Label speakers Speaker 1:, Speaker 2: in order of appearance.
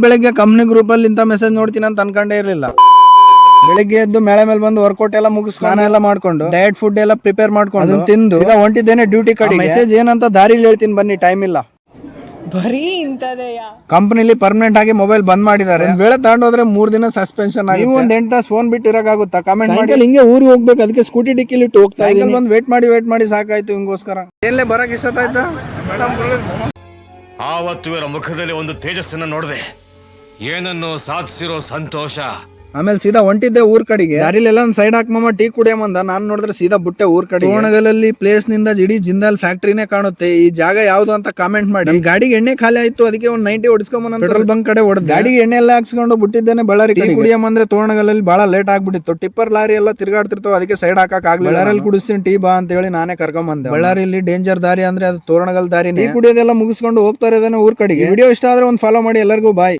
Speaker 1: ಬೆಳಿಗ್ಗೆ company group ಅಲ್ಲಿ ಇಂತ ಮೆಸೇಜ್ ನೋಡ್ತೀನಿ ಅಂತ ಅನ್ಕೊಂಡೇ ಇರ್ಲಿಲ್ಲ. ಬೆಳಿಗ್ಗೆ ಎದ್ದು ಮೇಳೆ ಮೇಲೆ ಬಂದು ವರ್ಕೌಟ್ ಎಲ್ಲ ಮುಗಿಸ್ಕೊಂಡು ಸ್ನಾನ ಎಲ್ಲ ಮಾಡ್ಕೊಂಡು ಡಯಟ್ ಫುಡ್ ಎಲ್ಲ ಪ್ರಿಪೇರ್ ಮಾಡ್ಕೊಂಡು ಅದನ್ನ ತಿಂದು ಈಗ ಹೊಂಟಿದ್ದೇನೆ ಡ್ಯೂಟಿ ಕಡೆ. ಮೆಸೇಜ್ ಏನಂತ ದಾರಿಲಿ ಹೇಳ್ತೀನಿ ಬನ್ನಿ, ಟೈಮ್ ಇಲ್ಲ.
Speaker 2: ಬರೀ ಇಂತದೆಯಾ?
Speaker 1: ಕಂಪನಿಲಿ ಪರ್ಮನೆಂಟ್ ಆಗಿ ಮೊಬೈಲ್ ಬಂದ್ ಮಾಡಿದ್ದಾರೆ. ವೇಳೆ ತಗೊಂಡೋದ್ರೆ 3 ದಿನ ಸಸ್ಪೆನ್ಷನ್ ಆಗಿ. ನೀವು ಒಂದ್ 8 ತಾಸು ಫೋನ್ ಬಿಟ್ಟು ಇರಕ್ಕಾಗುತ್ತಾ? ಕಮೆಂಟ್ ಮಾಡಿ. ಹಿಂಗೆ ಊರಿಗೆ ಹೋಗ್ಬೇಕು, ಅದಕ್ಕೆ ಸ್ಕೂಟಿ ಡಿಕ್ಕಿಲಿ ಇಟ್ಟು ಹೋಗ್ತಾ ಇದ್ದೀನಿ. ಬಂದು ವೇಟ್ ಮಾಡಿ ಸಾಕಾಯ್ತು ಹಿಂಗೋಸ್ಕರ. ಏನ್ಲೇ ಬರಕ್ ಇಷ್ಟತಾಯ್ತಾ?
Speaker 3: ಆವತ್ತು ಇವರ ಮುಖದಲ್ಲಿ ಒಂದು ತೇಜಸ್ಸನ್ನ ನೋಡಿದೆ, ಏನನ್ನು ಸಾಧಿಸಿರೋ ಸಂತೋಷ.
Speaker 1: ಆಮೇಲೆ ಸೀದಾ ಹೊಂಟಿದ್ದೆ ಊರ್ ಕಡೆಗೆ. ದಾರಿಲೆಲ್ಲ ಒಂದ್ ಸೈಡ್ ಹಾಕಮ್ಮ ಟೀ ಕುಡಿಯಮಂದ. ನಾನ್ ನೋಡಿದ್ರೆ ಸೀದಾ ಬುಟ್ಟೆ ಊರ್ ಕಡೆ. ತೋರಣಗಲಲ್ಲಿ ಪ್ಲೇಸ್ ನಿಂದ ಇಡೀ ಜಿಂದಾಲ್ ಫ್ಯಾಕ್ಟ್ರಿನೇ ಕಾಣುತ್ತೆ. ಈ ಜಾಗ ಯಾವ್ದು ಅಂತ ಕಾಮೆಂಟ್ ಮಾಡಿ. ಗಾಡಿಗೆ ಎಣ್ಣೆ ಖಾಲಿ ಆಯ್ತು, ಅದಕ್ಕೆ ಒಂದ್ 90 ಹೊಡಿಸ್ಕೊಂಬ ಪೆಟ್ರೋಲ್ ಬಂಕ್ ಕಡೆ ಹೊಡೆದ್ ಗಾಡಿಗೆ ಎಣ್ಣೆ ಎಲ್ಲ ಹಾಕ್ಸ್ಕೊಂಡು ಬಿಟ್ಟಿದ್ದೇನೆ ಬಳ್ಳಾರಿ ಕಡೆ. ಕುಡಿಯಮಂದ್ರೆ ತೋರಣಗಲಲ್ಲಿ ಬಹಳ ಲೇಟ್ ಆಗ್ಬಿಟ್ಟಿತ್ತು. ಟಿಪ್ಪರ್ ಲಾರಿ ಎಲ್ಲ ತಿರ್ಗಾಡ್ತಿರ್ತಾವ, ಅದಕ್ಕೆ ಸೈಡ್ ಹಾಕಕ್ ಆಗ್ಲಿಲ್ಲ. ಬಳ್ಳಾರಲ್ಲಿ ಕುಡಿಸ್ತೀನಿ ಟೀ ಬಾ ಅಂತ ಹೇಳಿ ನಾನೇ ಕರ್ಕೊಂಬಂದೆ. ಬಳ್ಳಾರಿಯಲ್ಲಿ ಡೇಂಜರ್ ದಾರಿ ಅಂದ್ರೆ ಅದು ತೋರಣಗಲ್ ದಾರಿ. ಟೀ ಕುಡಿಯೋದೆಲ್ಲ ಮುಗಿಸ್ಕೊಂಡು ಹೋಗ್ತಾ ಇರೋದೇನೆ ಊರ್ ಕಡೆಗೆ. ವಿಡಿಯೋ ಇಷ್ಟ ಆದ್ರೆ ಒಂದು ಫಾಲೋ ಮಾಡಿ. ಎಲ್ಲರಿಗೂ ಬಾಯ್.